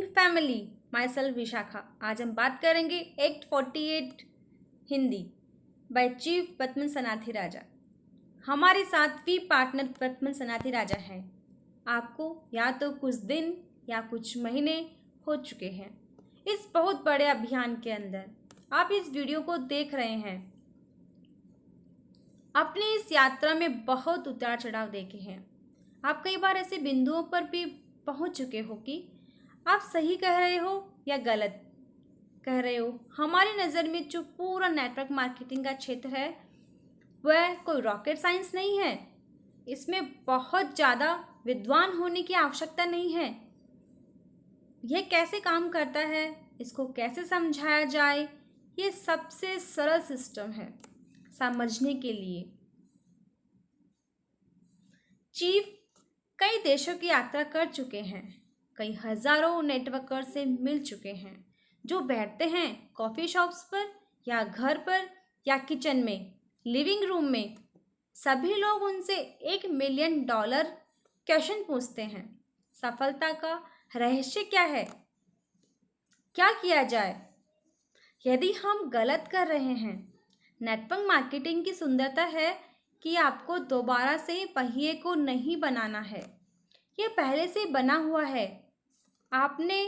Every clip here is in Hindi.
Morning family, my self Vishakha. आज हम बात करेंगे act 48 Hindi by chief Padman Sanathi Raja. हमारे साथ वी पार्टनर पद्मन सनाथी राजा हैं। आपको या तो कुछ दिन या कुछ महीने हो चुके हैं इस बहुत बड़े अभियान के अंदर। आप इस वीडियो को देख रहे हैं। अपनी इस यात्रा में बहुत उतार चढ़ाव देखे हैं। आप कई बार ऐसे बिंदुओं पर भी पहुंच चुके हो कि आप सही कह रहे हो या गलत कह रहे हो। हमारी नज़र में जो पूरा नेटवर्क मार्केटिंग का क्षेत्र है वह कोई रॉकेट साइंस नहीं है। इसमें बहुत ज़्यादा विद्वान होने की आवश्यकता नहीं है। यह कैसे काम करता है, इसको कैसे समझाया जाए, ये सबसे सरल सिस्टम है समझने के लिए। चीफ कई देशों की यात्रा कर चुके हैं, कई हजारों नेटवर्कर से मिल चुके हैं जो बैठते हैं कॉफ़ी शॉप्स पर या घर पर या किचन में, लिविंग रूम में। सभी लोग उनसे $1 मिलियन क्वेश्चन पूछते हैं। सफलता का रहस्य क्या है, क्या किया जाए यदि हम गलत कर रहे हैं। नेटवर्क मार्केटिंग की सुंदरता है कि आपको दोबारा से पहिए को नहीं बनाना है, यह पहले से बना हुआ है। आपने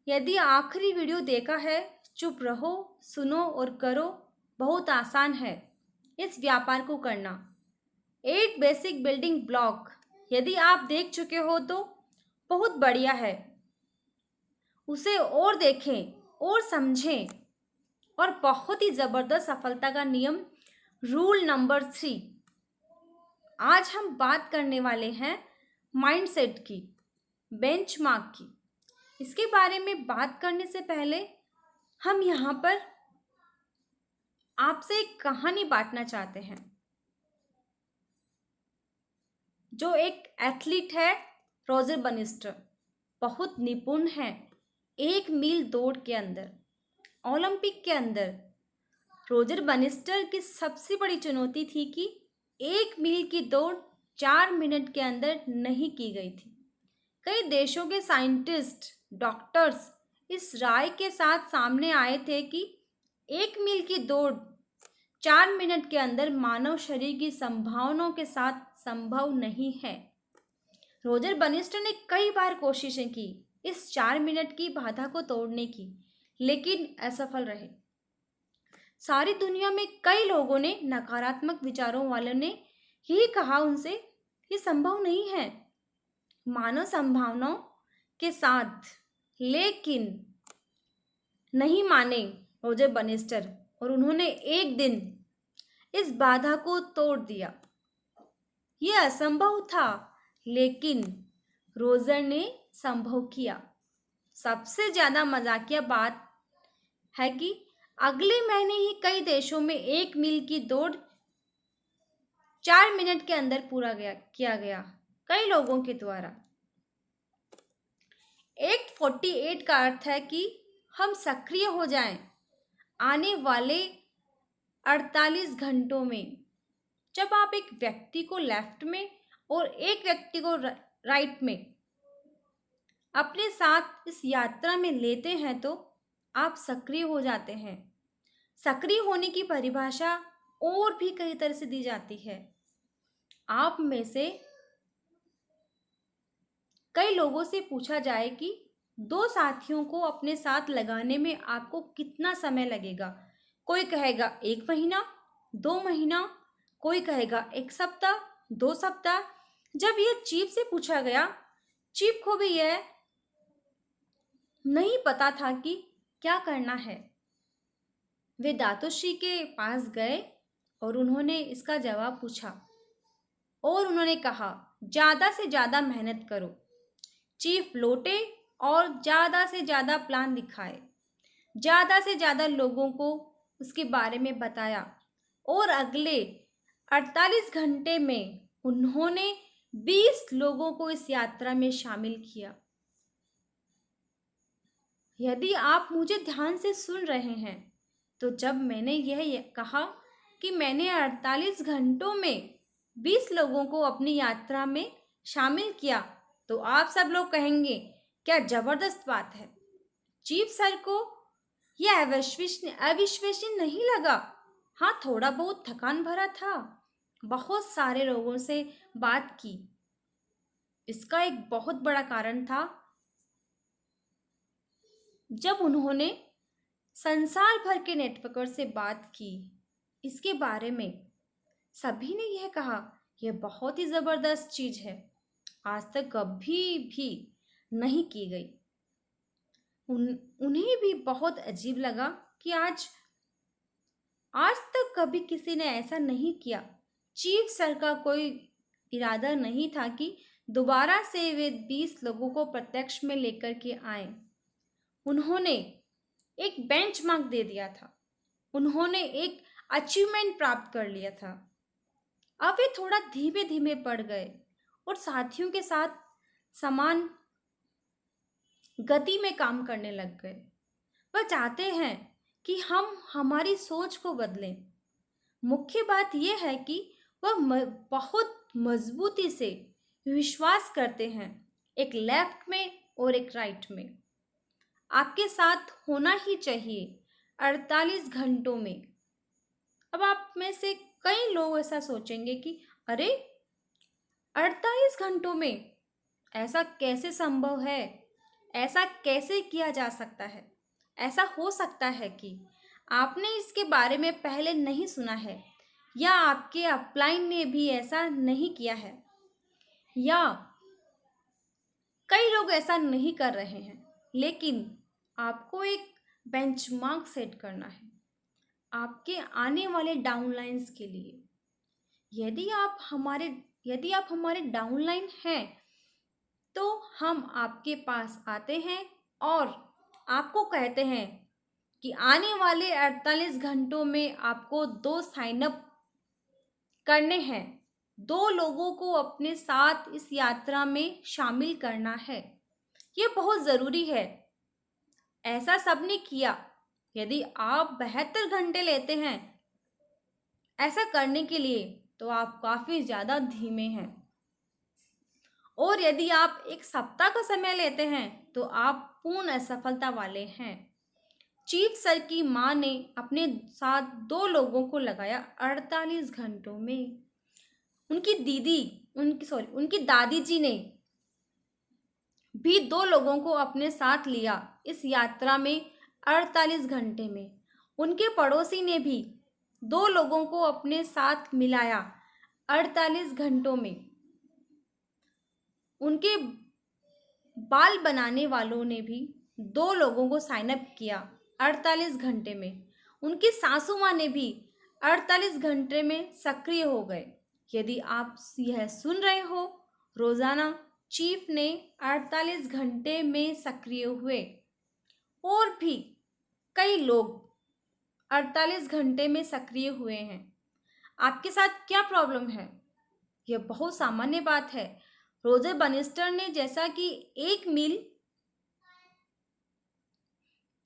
यदि आखिरी वीडियो देखा है, चुप रहो, सुनो और करो, बहुत आसान है इस व्यापार को करना। 8 बेसिक बिल्डिंग ब्लॉक यदि आप देख चुके हो तो बहुत बढ़िया है, उसे और देखें और समझें। और बहुत ही ज़बरदस्त सफलता का नियम, रूल नंबर 3। आज हम बात करने वाले हैं माइंडसेट की, बेंचमार्क की। इसके बारे में बात करने से पहले हम यहाँ पर आपसे एक कहानी बांटना चाहते हैं। जो एक एथलीट है, रोजर बनिस्टर, बहुत निपुण है 1 मील दौड़ के अंदर, ओलंपिक के अंदर। रोजर बनिस्टर की सबसे बड़ी चुनौती थी कि 1 मील की दौड़ 4 मिनट के अंदर नहीं की गई थी। कई देशों के साइंटिस्ट, डॉक्टर्स इस राय के साथ सामने आए थे कि 1 मील की दौड़ 4 मिनट के अंदर मानव शरीर की संभावनाओं के साथ संभव नहीं है। रोजर बनिस्टर ने कई बार कोशिशें की इस 4 मिनट की बाधा को तोड़ने की, लेकिन असफल रहे। सारी दुनिया में कई लोगों ने, नकारात्मक विचारों वालों ने यही कहा उनसे, ये संभव नहीं है मानव संभावनाओं के साथ, लेकिन नहीं माने रोजर बनिस्टर और उन्होंने एक दिन इस बाधा को तोड़ दिया। यह असंभव था, लेकिन रोजर ने संभव किया। सबसे ज़्यादा मजाकिया बात है कि अगले महीने ही कई देशों में 1 मील की दौड़ 4 मिनट के अंदर पूरा किया गया कई लोगों के द्वारा। एक्ट 48 का अर्थ है कि हम सक्रिय हो जाएं आने वाले 48 घंटों में। जब आप एक व्यक्ति को लेफ्ट में और एक व्यक्ति को राइट में अपने साथ इस यात्रा में लेते हैं तो आप सक्रिय हो जाते हैं। सक्रिय होने की परिभाषा और भी कई तरह से दी जाती है। आप में से कई लोगों से पूछा जाए कि 2 साथियों को अपने साथ लगाने में आपको कितना समय लगेगा। कोई कहेगा 1 महीना, 2 महीना, कोई कहेगा 1 सप्ताह, 2 सप्ताह। जब यह चीफ से पूछा गया, चीफ को भी यह नहीं पता था कि क्या करना है। वे दातोश्री के पास गए और उन्होंने इसका जवाब पूछा और उन्होंने कहा, ज़्यादा से ज़्यादा मेहनत करो। चीफ लौटे और ज़्यादा से ज़्यादा प्लान दिखाए, ज़्यादा से ज़्यादा लोगों को उसके बारे में बताया और अगले 48 घंटे में उन्होंने 20 लोगों को इस यात्रा में शामिल किया। यदि आप मुझे ध्यान से सुन रहे हैं तो जब मैंने यह कहा कि मैंने 48 घंटों में 20 लोगों को अपनी यात्रा में शामिल किया, तो आप सब लोग कहेंगे क्या जबरदस्त बात है। चीफ सर को यह अविश्वसनीय नहीं लगा। हाँ, थोड़ा बहुत थकान भरा था। बहुत सारे लोगों से बात की। इसका एक बहुत बड़ा कारण था जब उन्होंने संसार भर के नेटवर्कर से बात की इसके बारे में। सभी ने यह कहा, यह बहुत ही जबरदस्त चीज है, आज तक कभी भी नहीं की गई। उन्हें भी बहुत अजीब लगा कि आज आज तक कभी किसी ने ऐसा नहीं किया। चीफ सर का कोई इरादा नहीं था कि दोबारा से वे 20 लोगों को प्रत्यक्ष में लेकर के आए। उन्होंने एक बेंचमार्क दे दिया था। उन्होंने एक अचीवमेंट प्राप्त कर लिया था। अब वे थोड़ा धीमे धीमे बढ़ गए और साथियों के साथ समान गति में काम करने लग गए। वह चाहते हैं कि हम हमारी सोच को बदलें। मुख्य बात यह है कि वह बहुत मजबूती से विश्वास करते हैं, एक लेफ्ट में और एक राइट में। आपके साथ होना ही चाहिए 48 घंटों में। अब आप में से कई लोग ऐसा सोचेंगे कि अरे 48 घंटों में ऐसा कैसे संभव है, ऐसा कैसे किया जा सकता है। ऐसा हो सकता है कि आपने इसके बारे में पहले नहीं सुना है, या आपके अपलाइन ने भी ऐसा नहीं किया है, या कई लोग ऐसा नहीं कर रहे हैं। लेकिन आपको एक बेंचमार्क सेट करना है आपके आने वाले डाउनलाइंस के लिए। यदि आप हमारे डाउनलाइन हैं तो हम आपके पास आते हैं और आपको कहते हैं कि आने वाले 48 घंटों में आपको 2 साइन अप करने हैं। 2 लोगों को अपने साथ इस यात्रा में शामिल करना है। ये बहुत ज़रूरी है। ऐसा सबने किया। यदि आप 72 घंटे लेते हैं ऐसा करने के लिए तो आप काफ़ी ज़्यादा धीमे हैं, और यदि आप 1 सप्ताह का समय लेते हैं तो आप पूर्ण असफलता वाले हैं। चीफ सर की माँ ने अपने साथ 2 लोगों को लगाया 48 घंटों में। उनकी दादी जी ने भी 2 लोगों को अपने साथ लिया इस यात्रा में 48 घंटे में। उनके पड़ोसी ने भी 2 लोगों को अपने साथ मिलाया 48 घंटों में। उनके बाल बनाने वालों ने भी 2 लोगों को साइन अप किया 48 घंटे में। उनकी सासू माँ ने भी 48 घंटे में सक्रिय हो गए। यदि आप यह सुन रहे हो, रोजाना चीफ ने 48 घंटे में सक्रिय हुए, और भी कई लोग 48 घंटे में सक्रिय हुए हैं। आपके साथ क्या प्रॉब्लम है? यह बहुत सामान्य बात है। रोजर बनिस्टर ने जैसा कि 1 मील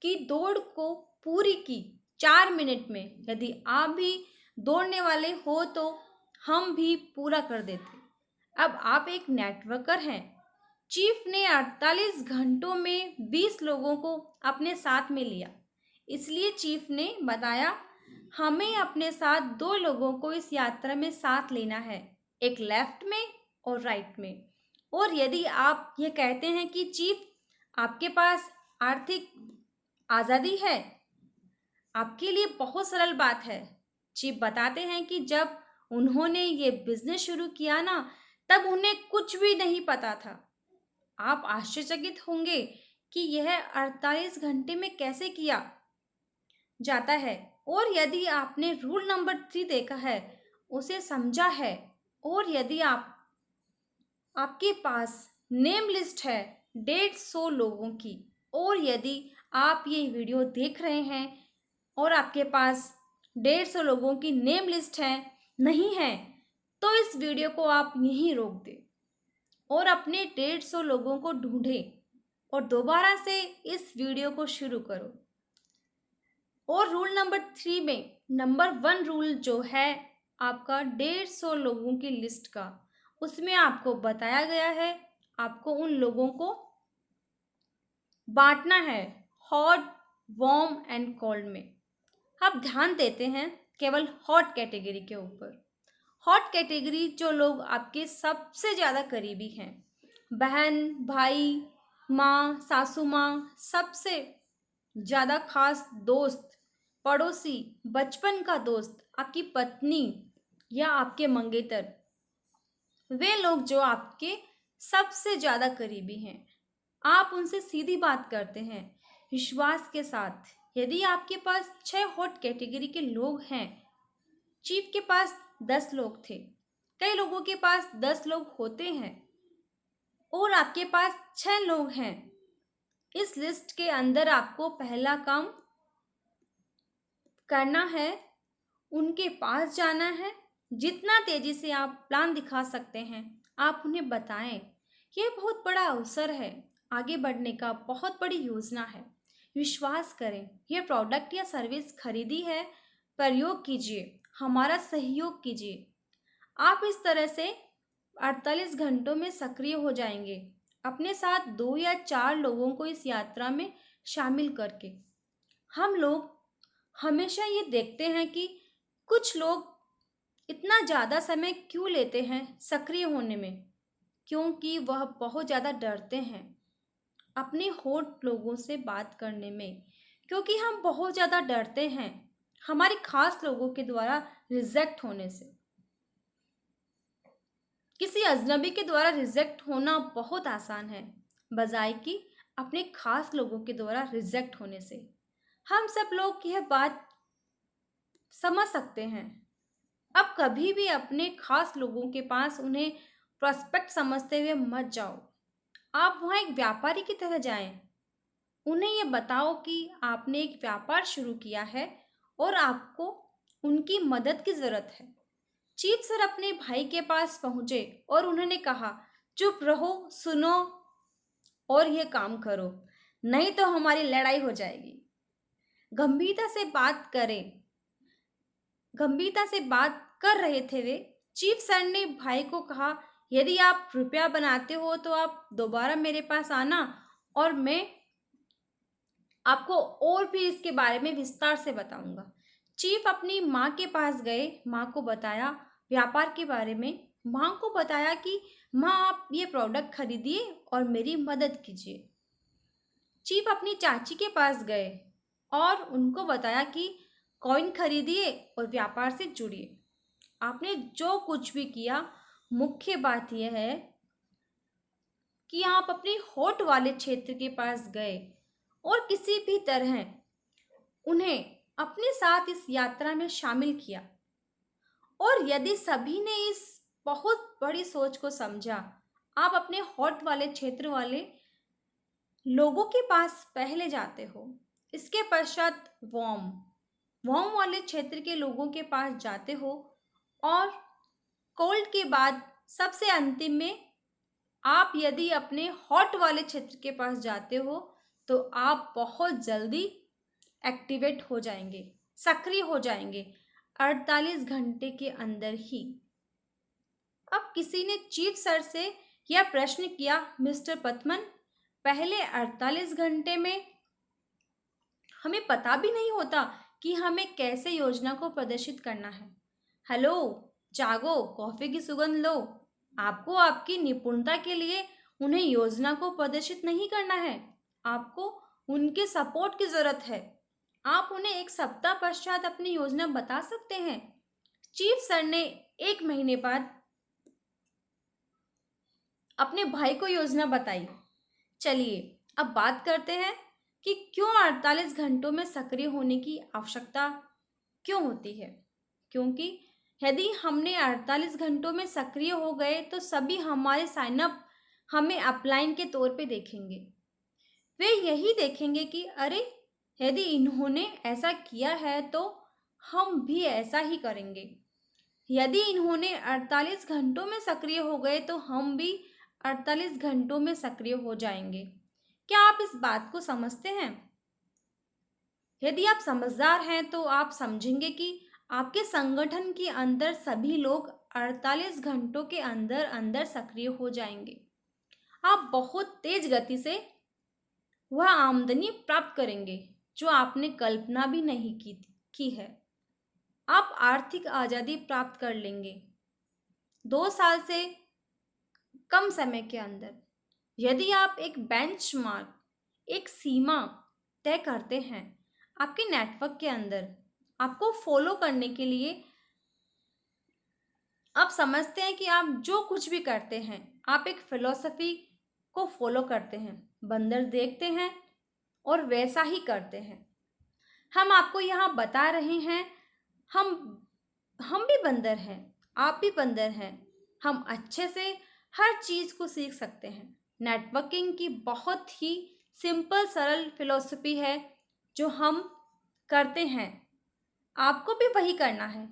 की दौड़ को पूरी की 4 मिनट में। यदि आप भी दौड़ने वाले हो तो हम भी पूरा कर देते। अब आप एक नेटवर्कर हैं। चीफ ने 48 घंटों में 20 लोगों को अपने साथ में लिया। इसलिए चीफ ने बताया, हमें अपने साथ 2 लोगों को इस यात्रा में साथ लेना है, एक लेफ्ट में और राइट में। और यदि आप ये कहते हैं कि चीफ आपके पास आर्थिक आज़ादी है, आपके लिए बहुत सरल बात है। चीफ बताते हैं कि जब उन्होंने ये बिजनेस शुरू किया ना, तब उन्हें कुछ भी नहीं पता था। आप आश्चर्यचकित होंगे कि यह 48 घंटे में कैसे किया जाता है। और यदि आपने रूल नंबर 3 देखा है, उसे समझा है, और यदि आपके पास नेम लिस्ट है 150 लोगों की, और यदि आप ये वीडियो देख रहे हैं और आपके पास 150 लोगों की नेम लिस्ट है नहीं है, तो इस वीडियो को आप यहीं रोक दें और अपने 150 लोगों को ढूंढें और दोबारा से इस वीडियो को शुरू करो। और रूल नंबर 3 में नंबर 1 रूल जो है आपका 150 लोगों की लिस्ट का, उसमें आपको बताया गया है आपको उन लोगों को बांटना है हॉट, वार्म एंड कोल्ड में। अब ध्यान देते हैं केवल हॉट कैटेगरी के ऊपर। हॉट कैटेगरी जो लोग आपके सबसे ज़्यादा करीबी हैं, बहन, भाई, माँ, सासू माँ, सबसे ज़्यादा खास दोस्त, पड़ोसी, बचपन का दोस्त, आपकी पत्नी या आपके मंगेतर, वे लोग जो आपके सबसे ज़्यादा करीबी हैं। आप उनसे सीधी बात करते हैं विश्वास के साथ। यदि आपके पास 6 हॉट कैटेगरी के लोग हैं, चीफ के पास 10 लोग थे, कई लोगों के पास 10 लोग होते हैं, और आपके पास 6 लोग हैं, इस लिस्ट के अंदर आपको पहला काम करना है, उनके पास जाना है। जितना तेजी से आप प्लान दिखा सकते हैं, आप उन्हें बताएं। यह बहुत बड़ा अवसर है, आगे बढ़ने का बहुत बड़ी योजना है। विश्वास करें, यह प्रोडक्ट या सर्विस खरीदी है, प्रयोग कीजिए, हमारा सहयोग कीजिए। आप इस तरह से 48 घंटों में सक्रिय हो जाएंगे, अपने साथ 2 या 4 लोगों को इस यात्रा में शामिल करके। हम लोग हमेशा ये देखते हैं कि कुछ लोग इतना ज़्यादा समय क्यों लेते हैं सक्रिय होने में, क्योंकि वह बहुत ज़्यादा डरते हैं अपने होट लोगों से बात करने में, क्योंकि हम बहुत ज़्यादा डरते हैं हमारे खास लोगों के द्वारा रिजेक्ट होने से। किसी अजनबी के द्वारा रिजेक्ट होना बहुत आसान है, बजाय कि अपने खास लोगों के द्वारा रिजेक्ट होने से। हम सब लोग यह बात समझ सकते हैं। अब कभी भी अपने खास लोगों के पास उन्हें प्रोस्पेक्ट समझते हुए मत जाओ। आप वहाँ एक व्यापारी की तरह जाएं। उन्हें यह बताओ कि आपने एक व्यापार शुरू किया है और आपको उनकी मदद की ज़रूरत है। चीफ सर अपने भाई के पास पहुंचे और उन्होंने कहा, चुप रहो, सुनो और यह काम करो, नहीं तो हमारी लड़ाई हो जाएगी। गंभीरता से बात करें, गंभीरता से बात कर रहे थे वे। चीफ सर ने भाई को कहा, यदि आप रुपया बनाते हो तो आप दोबारा मेरे पास आना और मैं आपको और भी इसके बारे में विस्तार से बताऊंगा। चीफ अपनी माँ के पास गए, माँ को बताया व्यापार के बारे में। माँ को बताया कि माँ, आप ये प्रोडक्ट खरीदिए और मेरी मदद कीजिए। चीफ अपनी चाची के पास गए और उनको बताया कि कॉइन खरीदिए और व्यापार से जुड़िए। आपने जो कुछ भी किया, मुख्य बात यह है कि आप अपने होठ वाले क्षेत्र के पास गए और किसी भी तरह उन्हें अपने साथ इस यात्रा में शामिल किया। और यदि सभी ने इस बहुत बड़ी सोच को समझा, आप अपने हॉट वाले क्षेत्र वाले लोगों के पास पहले जाते हो, इसके पश्चात वार्म वार्म वाले क्षेत्र के लोगों के पास जाते हो, और कोल्ड के बाद सबसे अंतिम में आप यदि अपने हॉट वाले क्षेत्र के पास जाते हो तो आप बहुत जल्दी एक्टिवेट हो जाएंगे, सक्रिय हो जाएंगे 48 घंटे के अंदर ही। अब किसी ने चीफ सर से यह प्रश्न किया, मिस्टर पथमन, पहले 48 घंटे में हमें पता भी नहीं होता कि हमें कैसे योजना को प्रदर्शित करना है। हेलो, जागो, कॉफी की सुगंध लो। आपको आपकी निपुणता के लिए उन्हें योजना को प्रदर्शित नहीं करना है, आपको उनके सपोर्ट की जरूरत है। आप उन्हें 1 सप्ताह पश्चात अपनी योजना बता सकते हैं। चीफ सर ने 1 महीने बाद अपने भाई को योजना बताई। चलिए अब बात करते हैं कि क्यों 48 घंटों में सक्रिय होने की आवश्यकता क्यों होती है। क्योंकि यदि हमने 48 घंटों में सक्रिय हो गए तो सभी हमारे साइनअप हमें अपलाइन के तौर पे देखेंगे। वे यही देखेंगे कि अरे, यदि इन्होंने ऐसा किया है तो हम भी ऐसा ही करेंगे। यदि इन्होंने 48 घंटों में सक्रिय हो गए तो हम भी 48 घंटों में सक्रिय हो जाएंगे। क्या आप इस बात को समझते हैं? यदि आप समझदार हैं तो आप समझेंगे कि आपके संगठन के अंदर सभी लोग 48 घंटों के अंदर अंदर सक्रिय हो जाएंगे। आप बहुत तेज गति से वह आमदनी प्राप्त करेंगे जो आपने कल्पना भी नहीं की है। आप आर्थिक आज़ादी प्राप्त कर लेंगे 2 साल से कम समय के अंदर। यदि आप एक बेंचमार्क, एक सीमा तय करते हैं आपके नेटवर्क के अंदर, आपको फॉलो करने के लिए, आप समझते हैं कि आप जो कुछ भी करते हैं आप एक फिलॉसफी को फॉलो करते हैं, बंदर देखते हैं और वैसा ही करते हैं। हम आपको यहाँ बता रहे हैं, हम हम भी बंदर हैं, आप भी बंदर हैं। हम अच्छे से हर चीज़ को सीख सकते हैं। नेटवर्किंग की बहुत ही सिंपल सरल फिलॉसफी है जो हम करते हैं, आपको भी वही करना है।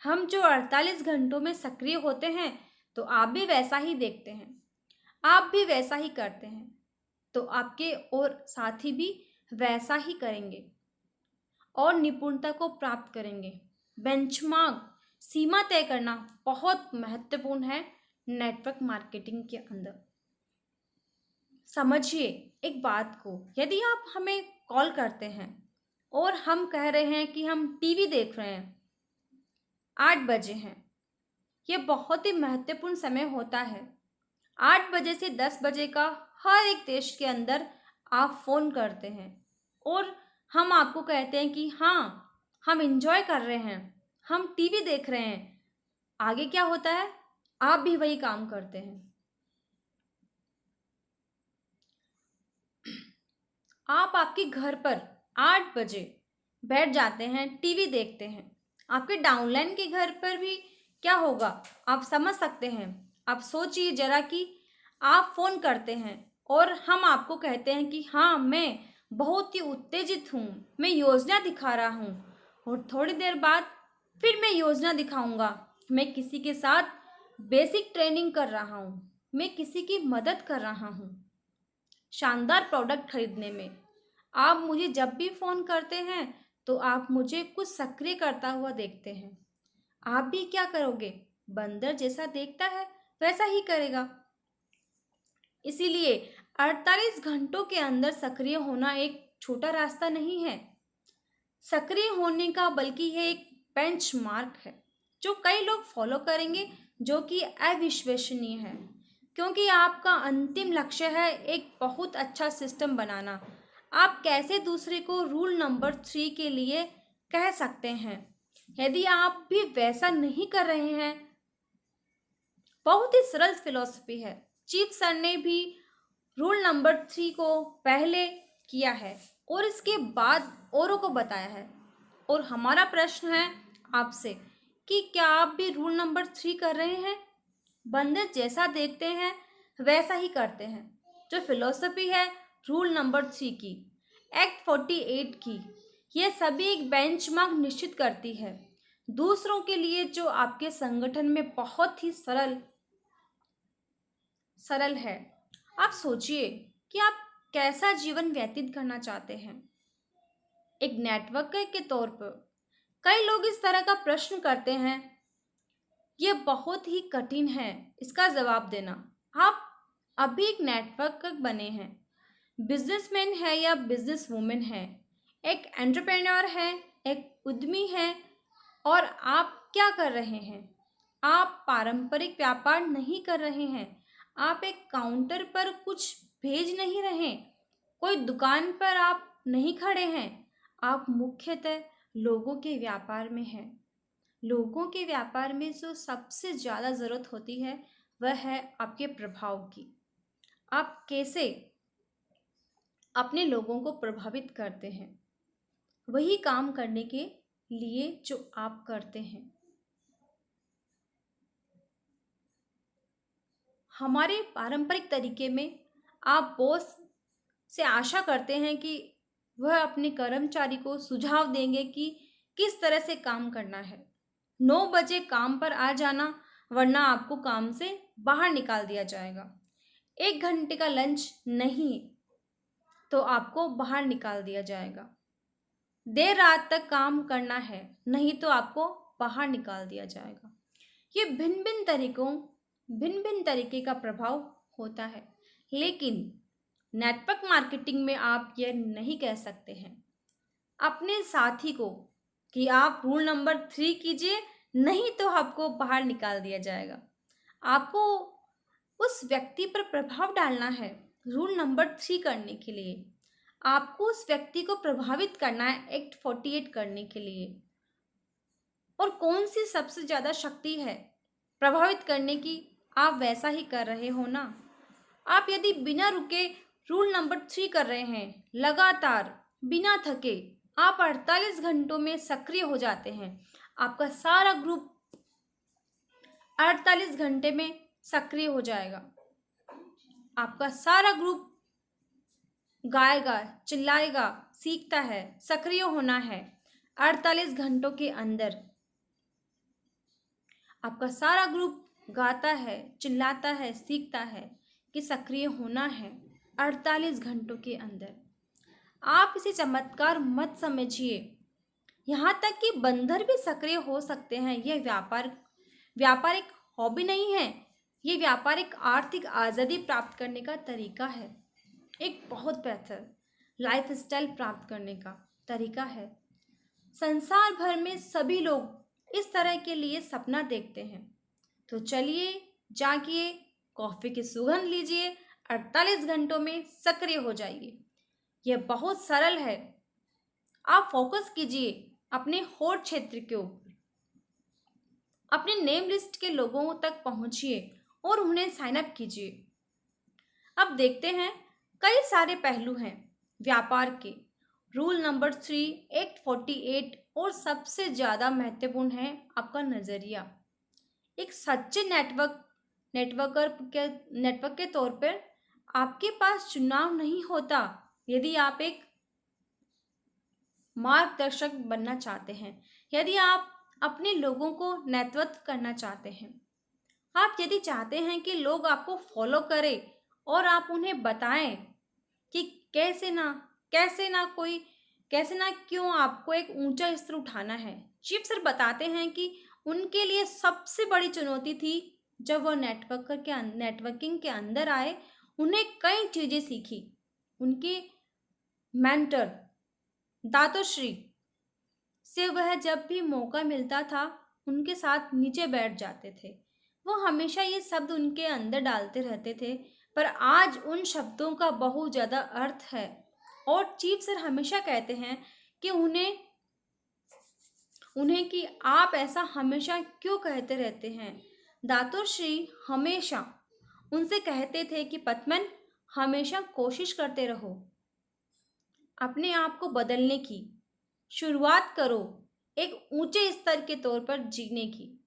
हम जो 48 घंटों में सक्रिय होते हैं तो आप भी वैसा ही देखते हैं, आप भी वैसा ही करते हैं, तो आपके और साथी भी वैसा ही करेंगे और निपुणता को प्राप्त करेंगे। बेंचमार्क, सीमा तय करना बहुत महत्वपूर्ण है नेटवर्क मार्केटिंग के अंदर। समझिए एक बात को, यदि आप हमें कॉल करते हैं और हम कह रहे हैं कि हम टीवी देख रहे हैं, 8 बजे हैं, ये बहुत ही महत्वपूर्ण समय होता है। 8 बजे से 10 बजे का हर एक देश के अंदर आप फ़ोन करते हैं और हम आपको कहते हैं कि हाँ, हम इंजॉय कर रहे हैं, हम टीवी देख रहे हैं। आगे क्या होता है? आप भी वही काम करते हैं। आप आपके घर पर 8 बजे बैठ जाते हैं, टीवी देखते हैं। आपके डाउनलाइन के घर पर भी क्या होगा आप समझ सकते हैं। आप सोचिए जरा कि आप फ़ोन करते हैं और हम आपको कहते हैं कि हाँ, मैं बहुत ही उत्तेजित हूँ, मैं योजना दिखा रहा हूँ और थोड़ी देर बाद फिर मैं योजना दिखाऊंगा। मैं किसी के साथ बेसिक ट्रेनिंग कर रहा हूँ, मैं किसी की मदद कर रहा हूँ शानदार प्रोडक्ट खरीदने में। आप मुझे जब भी फ़ोन करते हैं तो आप मुझे कुछ सक्रिय करता हुआ देखते हैं। आप भी क्या करोगे? बंदर जैसा देखता है वैसा ही करेगा। इसीलिए 48 घंटों के अंदर सक्रिय होना एक छोटा रास्ता नहीं है सक्रिय होने का, बल्कि यह एक बेंचमार्क है जो कई लोग फॉलो करेंगे, जो कि अविश्वसनीय है। क्योंकि आपका अंतिम लक्ष्य है एक बहुत अच्छा सिस्टम बनाना। आप कैसे दूसरे को रूल नंबर 3 के लिए कह सकते हैं यदि आप भी वैसा नहीं कर रहे हैं? बहुत ही सरल फिलॉसफी है। चीफ सर ने भी रूल नंबर 3 को पहले किया है और इसके बाद औरों को बताया है। और हमारा प्रश्न है आपसे कि क्या आप भी रूल नंबर 3 कर रहे हैं? बंदर जैसा देखते हैं वैसा ही करते हैं। जो फिलॉसफी है रूल नंबर 3 की, एक्ट 48 की, ये सभी एक बेंचमार्क निश्चित करती है दूसरों के लिए जो आपके संगठन में बहुत ही सरल सरल है। आप सोचिए कि आप कैसा जीवन व्यतीत करना चाहते हैं एक नेटवर्कर के तौर पर। कई लोग इस तरह का प्रश्न करते हैं, यह बहुत ही कठिन है इसका जवाब देना। आप अभी एक नेटवर्कर बने हैं, बिजनेसमैन है या बिजनेस वुमेन है, एक एंटरप्रेन्योर है, एक उद्यमी है, और आप क्या कर रहे हैं? आप पारंपरिक व्यापार नहीं कर रहे हैं, आप एक काउंटर पर कुछ भेज नहीं रहे, कोई दुकान पर आप नहीं खड़े हैं, आप मुख्यतः लोगों के व्यापार में हैं। लोगों के व्यापार में जो सबसे ज़्यादा ज़रूरत होती है वह है आपके प्रभाव की। आप कैसे अपने लोगों को प्रभावित करते हैं, वही काम करने के लिए जो आप करते हैं। हमारे पारंपरिक तरीके में आप बॉस से आशा करते हैं कि वह अपने कर्मचारी को सुझाव देंगे कि किस तरह से काम करना है। 9 बजे काम पर आ जाना, वरना आपको काम से बाहर निकाल दिया जाएगा। 1 घंटे का लंच नहीं तो आपको बाहर निकाल दिया जाएगा। देर रात तक काम करना है, नहीं तो आपको बाहर निकाल दिया जाएगा। ये भिन्न भिन्न तरीके का प्रभाव होता है, लेकिन नेटवर्क मार्केटिंग में आप यह नहीं कह सकते हैं अपने साथी को कि आप रूल नंबर 3 कीजिए, नहीं तो आपको बाहर निकाल दिया जाएगा। आपको उस व्यक्ति पर प्रभाव डालना है रूल नंबर 3 करने के लिए। आपको उस व्यक्ति को प्रभावित करना है एक्ट 48 करने के लिए। और कौन सी सबसे ज़्यादा शक्ति है प्रभावित करने की, आप वैसा ही कर रहे हो ना। आप यदि बिना रुके रूल नंबर 3 कर रहे हैं, लगातार बिना थके, आप 48 घंटों में सक्रिय हो जाते हैं। आपका सारा ग्रुप 48 घंटे में सक्रिय हो जाएगा। आपका सारा ग्रुप गाएगा, चिल्लाएगा, सीखता है, सक्रिय होना है। 48 घंटों के अंदर आपका सारा ग्रुप गाता है, चिल्लाता है, सीखता है कि सक्रिय होना है 48 घंटों के अंदर। आप इसे चमत्कार मत समझिए। यहाँ तक कि बंदर भी सक्रिय हो सकते हैं। यह व्यापार एक हॉबी नहीं है। ये व्यापार एक आर्थिक आज़ादी प्राप्त करने का तरीका है। एक बहुत बेहतर लाइफस्टाइल प्राप्त करने का तरीका है। संसार भर में सभी लोग इस तरह के लिए सपना देखते हैं। तो चलिए, जागिए, कॉफ़ी की सुगंध लीजिए, 48 घंटों में सक्रिय हो जाइए। यह बहुत सरल है। आप फोकस कीजिए अपने होड़ क्षेत्र के ऊपर। अपने नेम लिस्ट के लोगों तक पहुंचिए और उन्हें साइन अप कीजिए। अब देखते हैं, कई सारे पहलू हैं व्यापार के। रूल नंबर 3, एक्ट 48 और सबसे ज़्यादा महत्वपूर्ण है आपका नज़रिया। एक सच्चे नेटवर्क के तौर पर आपके पास चुनाव नहीं होता। यदि आप एक मार्गदर्शक बनना चाहते हैं, यदि आप अपने लोगों को नेतृत्व करना चाहते हैं, आप यदि चाहते हैं कि लोग आपको फॉलो करें और आप उन्हें बताएं कि कैसे ना क्यों आपको एक ऊंचा स्तर उठाना है। चीफ सर बताते हैं कि उनके लिए सबसे बड़ी चुनौती थी जब वह नेटवर्किंग के अंदर आए। उन्हें कई चीज़ें सीखी। उनके मेंटर दातोश्री से वह जब भी मौका मिलता था उनके साथ नीचे बैठ जाते थे। वो हमेशा ये शब्द उनके अंदर डालते रहते थे, पर आज उन शब्दों का बहुत ज़्यादा अर्थ है। और चीफ सर हमेशा कहते हैं कि उन्हें कि आप ऐसा हमेशा क्यों कहते रहते हैं। दातोश्री हमेशा उनसे कहते थे कि पद्मन, हमेशा कोशिश करते रहो, अपने आप को बदलने की शुरुआत करो, एक ऊंचे स्तर के तौर पर जीने की।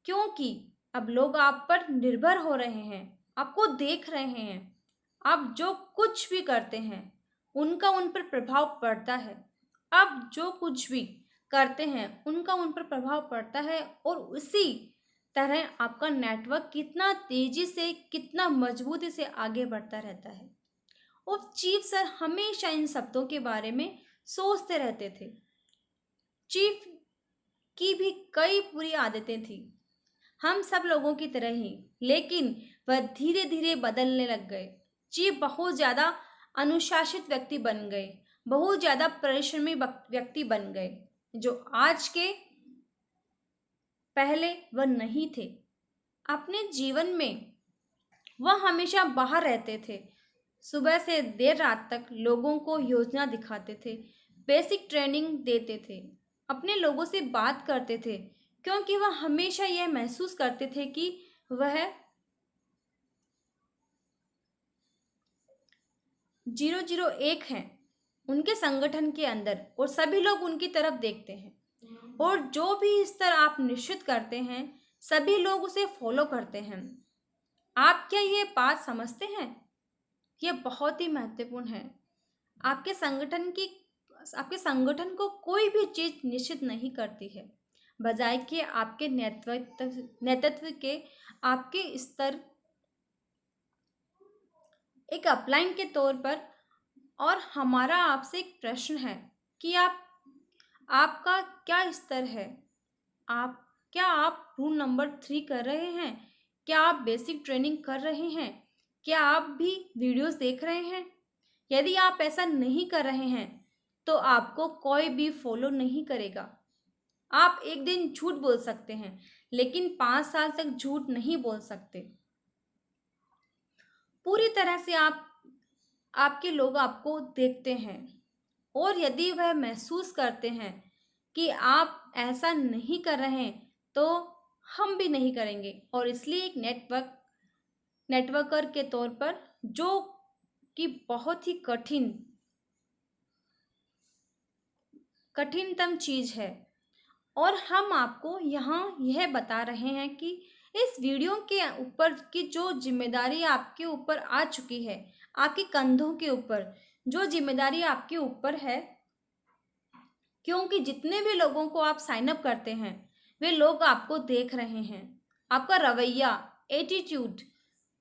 क्योंकि अब लोग आप पर निर्भर हो रहे हैं, आपको देख रहे हैं। आप जो कुछ भी करते हैं उनका उन पर प्रभाव पड़ता है। आप जो कुछ भी करते हैं उनका उन पर प्रभाव पड़ता है। और उसी तरह आपका नेटवर्क कितना तेजी से, कितना मजबूती से आगे बढ़ता रहता है। और चीफ सर हमेशा इन शब्दों के बारे में सोचते रहते थे। चीफ की भी कई बुरी आदतें थी, हम सब लोगों की तरह ही, लेकिन वह धीरे धीरे बदलने लग गए। चीफ बहुत ज़्यादा अनुशासित व्यक्ति बन गए, बहुत ज़्यादा परिश्रमी व्यक्ति बन गए, जो आज के पहले वह नहीं थे। अपने जीवन में वह हमेशा बाहर रहते थे, सुबह से देर रात तक लोगों को योजना दिखाते थे, बेसिक ट्रेनिंग देते थे, अपने लोगों से बात करते थे, क्योंकि वह हमेशा यह महसूस करते थे कि वह 001 हैं उनके संगठन के अंदर और सभी लोग उनकी तरफ देखते हैं। और जो भी स्तर आप निश्चित करते हैं सभी लोग उसे फॉलो करते हैं। आप क्या ये बात समझते हैं? यह बहुत ही महत्वपूर्ण है। आपके संगठन को कोई भी चीज़ निश्चित नहीं करती है, बजाय कि आपके नेतृत्व के आपके स्तर एक अपलाइन के तौर पर। और हमारा आपसे एक प्रश्न है कि आपका क्या स्तर है? क्या आप रूल नंबर 3 कर रहे हैं? क्या आप बेसिक ट्रेनिंग कर रहे हैं? क्या आप भी वीडियोस देख रहे हैं? यदि आप ऐसा नहीं कर रहे हैं तो आपको कोई भी फॉलो नहीं करेगा। आप एक दिन झूठ बोल सकते हैं लेकिन 5 साल तक झूठ नहीं बोल सकते। पूरी तरह से आपके लोग आपको देखते हैं और यदि वह महसूस करते हैं कि आप ऐसा नहीं कर रहे हैं तो हम भी नहीं करेंगे। और इसलिए एक नेटवर्कर के तौर पर जो कि बहुत ही कठिनतम चीज़ है, और हम आपको यहाँ यह बता रहे हैं कि इस वीडियो के ऊपर की जो जिम्मेदारी आपके ऊपर आ चुकी है, आपके कंधों के ऊपर जो जिम्मेदारी आपके ऊपर है, क्योंकि जितने भी लोगों को आप साइन अप करते हैं वे लोग आपको देख रहे हैं। आपका रवैया, एटीट्यूड,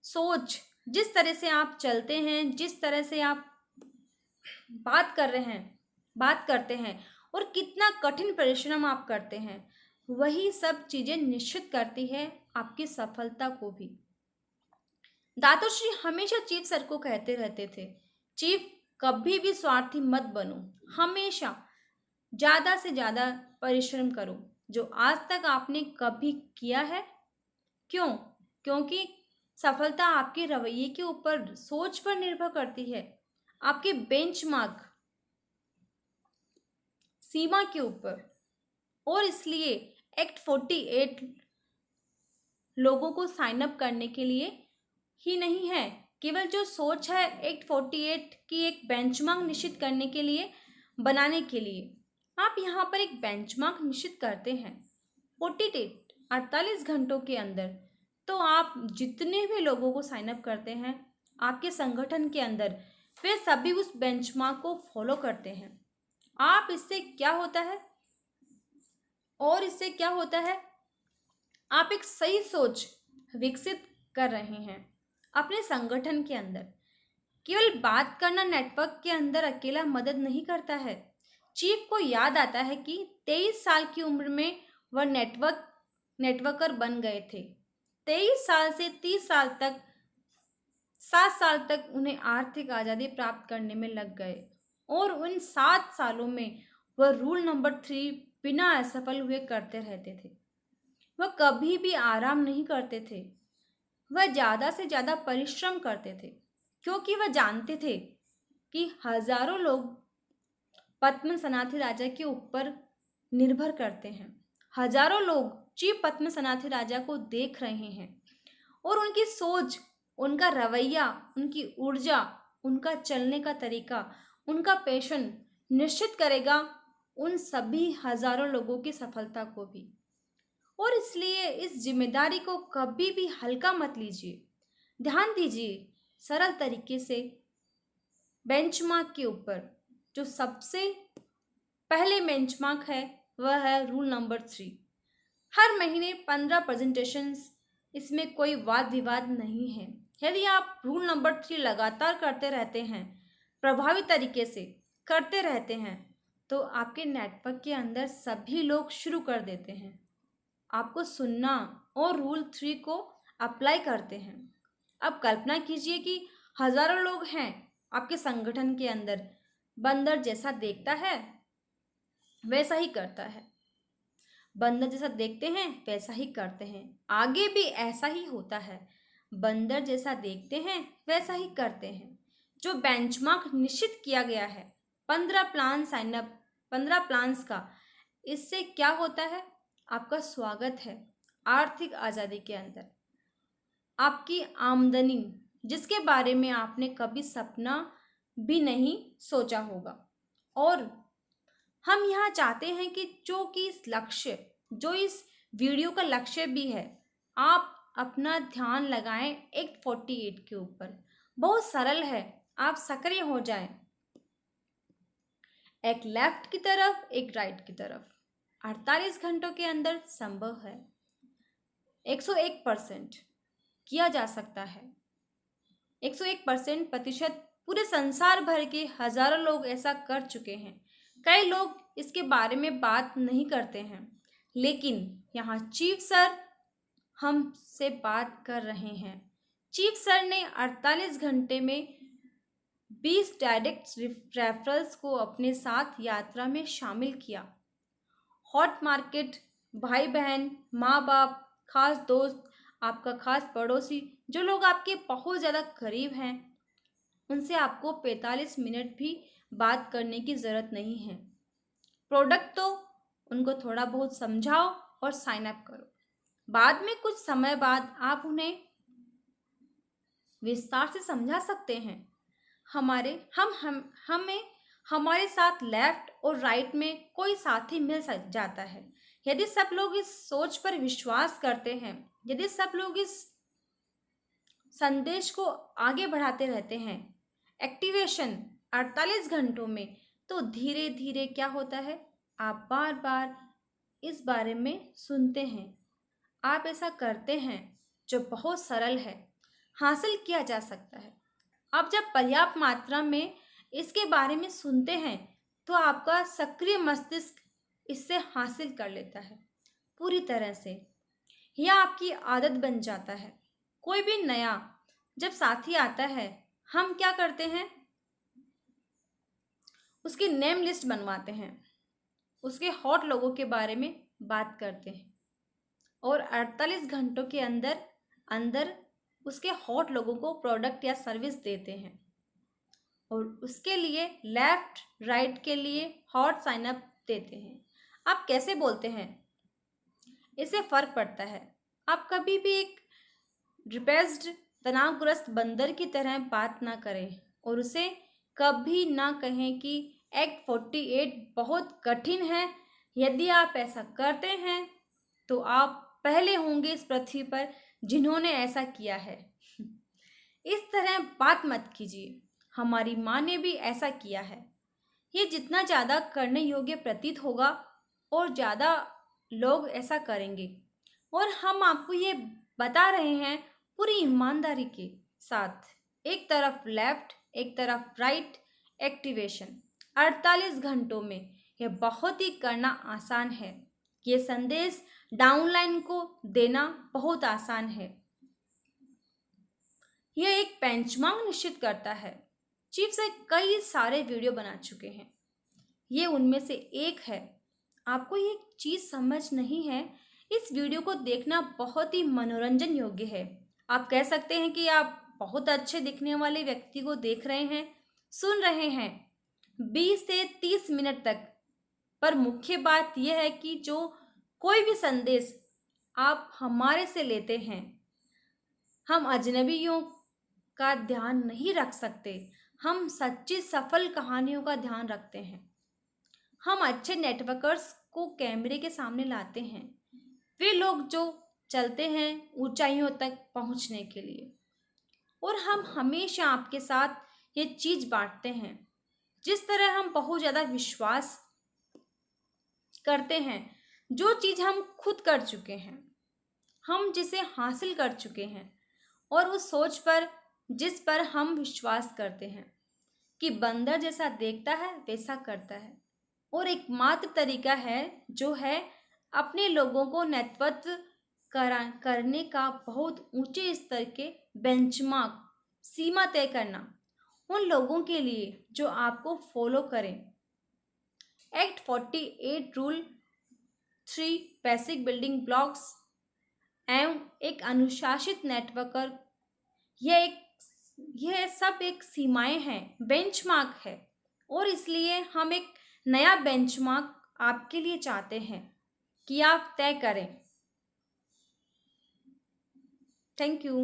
सोच, जिस तरह से आप चलते हैं, जिस तरह से आप बात करते हैं और कितना कठिन परिश्रम आप करते हैं, वही सब चीज़ें निश्चित करती है आपकी सफलता को भी। दातोश्री हमेशा चीफ सर को कहते रहते थे, चीफ कभी भी स्वार्थी मत बनो, हमेशा ज़्यादा से ज़्यादा परिश्रम करो जो आज तक आपने कभी किया है। क्यों? क्योंकि सफलता आपके रवैये के ऊपर, सोच पर निर्भर करती है, आपके बेंचमार्क सीमा के ऊपर। और इसलिए एक्ट 48 लोगों को साइन अप करने के लिए ही नहीं है, केवल जो सोच है एक्ट 48 की एक बेंचमार्क निश्चित करने के लिए, बनाने के लिए आप यहाँ पर एक बेंचमार्क निश्चित करते हैं 48 घंटों के अंदर। तो आप जितने भी लोगों को साइन अप करते हैं आपके संगठन के अंदर, वे सभी उस बेंचमार्क को फॉलो करते हैं। आप इससे क्या होता है, और इससे क्या होता है, आप एक सही सोच विकसित कर रहे हैं अपने संगठन के अंदर। केवल बात करना नेटवर्क के अंदर अकेला मदद नहीं करता है। चीफ को याद आता है कि 23 साल की उम्र में वह नेटवर्कर बन गए थे। 23 साल से 30 साल तक, 7 साल तक उन्हें आर्थिक आज़ादी प्राप्त करने में लग गए, और उन 7 सालों में वह रूल नंबर 3 बिना असफल हुए करते रहते थे। वह कभी भी आराम नहीं करते थे, वह ज़्यादा से ज़्यादा परिश्रम करते थे, क्योंकि वह जानते थे कि हजारों लोग पद्म सनाथी राजा के ऊपर निर्भर करते हैं। हजारों लोग चीफ पद्म सनाथी राजा को देख रहे हैं, और उनकी सोच, उनका रवैया, उनकी ऊर्जा, उनका चलने का तरीका, उनका पैशन निश्चित करेगा उन सभी हजारों लोगों की सफलता को भी। और इसलिए इस जिम्मेदारी को कभी भी हल्का मत लीजिए। ध्यान दीजिए सरल तरीके से बेंचमार्क के ऊपर। जो सबसे पहले बेंचमार्क है वह है रूल नंबर 3। हर महीने 15 प्रेजेंटेशंस, इसमें कोई वाद विवाद नहीं है। यदि आप रूल नंबर 3 लगातार करते रहते हैं, प्रभावी तरीके से करते रहते हैं, तो आपके नेटवर्क के अंदर सभी लोग शुरू कर देते हैं आपको सुनना और रूल 3 को अप्लाई करते हैं। अब कल्पना कीजिए कि हजारों लोग हैं आपके संगठन के अंदर। बंदर जैसा देखता है वैसा ही करता है, बंदर जैसा देखते हैं वैसा ही करते हैं। आगे भी ऐसा ही होता है, बंदर जैसा देखते हैं वैसा ही करते हैं। जो बेंचमार्क निश्चित किया गया है 15 प्लान साइन अप, 15 प्लान्स का, इससे क्या होता है, आपका स्वागत है आर्थिक आज़ादी के अंदर। आपकी आमदनी जिसके बारे में आपने कभी सपना भी नहीं सोचा होगा। और हम यहाँ चाहते हैं कि जो इस वीडियो का लक्ष्य भी है, आप अपना ध्यान लगाएं एक्ट 48 के ऊपर। बहुत सरल है, आप सक्रिय हो जाएं, एक लेफ्ट की तरफ एक राइट की तरफ। 48 घंटों के अंदर संभव है, 101% किया जा सकता है। 101% प्रतिशत पूरे संसार भर के हजारों लोग ऐसा कर चुके हैं। कई लोग इसके बारे में बात नहीं करते हैं, लेकिन यहाँ चीफ सर हमसे बात कर रहे हैं चीफ सर ने 48 घंटे में 20 डायरेक्ट रेफरल्स को अपने साथ यात्रा में शामिल किया। हॉट मार्केट, भाई बहन, माँ बाप, खास दोस्त, आपका खास पड़ोसी, जो लोग आपके बहुत ज़्यादा करीब हैं, उनसे आपको 45 मिनट भी बात करने की ज़रूरत नहीं है। प्रोडक्ट तो उनको थोड़ा बहुत समझाओ और साइन अप करो। बाद में कुछ समय बाद आप उन्हें विस्तार से समझा सकते हैं। हमें हमारे साथ लेफ्ट और राइट में कोई साथी मिल जाता है। यदि सब लोग इस सोच पर विश्वास करते हैं, यदि सब लोग इस संदेश को आगे बढ़ाते रहते हैं, एक्टिवेशन 48 घंटों में, तो धीरे धीरे क्या होता है, आप बार बार इस बारे में सुनते हैं, आप ऐसा करते हैं, जो बहुत सरल है, हासिल किया जा सकता है। आप जब पर्याप्त मात्रा में इसके बारे में सुनते हैं तो आपका सक्रिय मस्तिष्क इससे हासिल कर लेता है पूरी तरह से। यह आपकी आदत बन जाता है। कोई भी नया जब साथी आता है, हम क्या करते हैं, उसकी नेम लिस्ट बनवाते हैं, उसके हॉट लोगों के बारे में बात करते हैं और 48 घंटों के अंदर अंदर उसके हॉट लोगों को प्रोडक्ट या सर्विस देते हैं और उसके लिए लेफ्ट राइट के लिए हॉट साइन अप देते हैं। आप कैसे बोलते हैं, इससे फ़र्क पड़ता है। आप कभी भी एक डिप्रेस्ड, तनावग्रस्त बंदर की तरह बात ना करें और उसे कभी ना कहें कि एक्ट 48 बहुत कठिन है। यदि आप ऐसा करते हैं तो आप पहले होंगे इस पृथ्वी पर जिन्होंने ऐसा किया है। इस तरह बात मत कीजिए। हमारी माँ ने भी ऐसा किया है। ये जितना ज़्यादा करने योग्य प्रतीत होगा और ज़्यादा लोग ऐसा करेंगे। और हम आपको ये बता रहे हैं पूरी ईमानदारी के साथ, एक तरफ लेफ्ट एक तरफ राइट एक्टिवेशन 48 घंटों में, यह बहुत ही करना आसान है। ये संदेश डाउनलाइन को देना बहुत आसान है। यह एक बेंचमार्क निश्चित करता है। चीफ से कई सारे वीडियो बना चुके हैं, ये उनमें से एक है। आपको ये चीज़ समझ नहीं है, इस वीडियो को देखना बहुत ही मनोरंजन योग्य है। आप कह सकते हैं कि आप बहुत अच्छे दिखने वाले व्यक्ति को देख रहे हैं, सुन रहे हैं 20 से 30 मिनट तक। पर मुख्य बात यह है कि जो कोई भी संदेश आप हमारे से लेते हैं, हम अजनबियों का ध्यान नहीं रख सकते, हम सच्ची सफल कहानियों का ध्यान रखते हैं। हम अच्छे नेटवर्कर्स को कैमरे के सामने लाते हैं, वे लोग जो चलते हैं ऊंचाइयों तक पहुंचने के लिए। और हम हमेशा आपके साथ ये चीज़ बांटते हैं। जिस तरह हम बहुत ज़्यादा विश्वास करते हैं, जो चीज़ हम खुद कर चुके हैं, हम जिसे हासिल कर चुके हैं, और उस सोच पर जिस पर हम विश्वास करते हैं कि बंदर जैसा देखता है वैसा करता है। और एकमात्र तरीका है जो है अपने लोगों को नेतृत्व करने का बहुत ऊंचे स्तर के बेंचमार्क सीमा तय करना, उन लोगों के लिए जो आपको फॉलो करें। Act 48 rule 3 basic building blocks एवं एक अनुशासित नेटवर्कर, यह सब एक सीमाएं हैं, बेंचमार्क है। और इसलिए हम एक नया बेंचमार्क आपके लिए चाहते हैं कि आप तय करें। Thank you.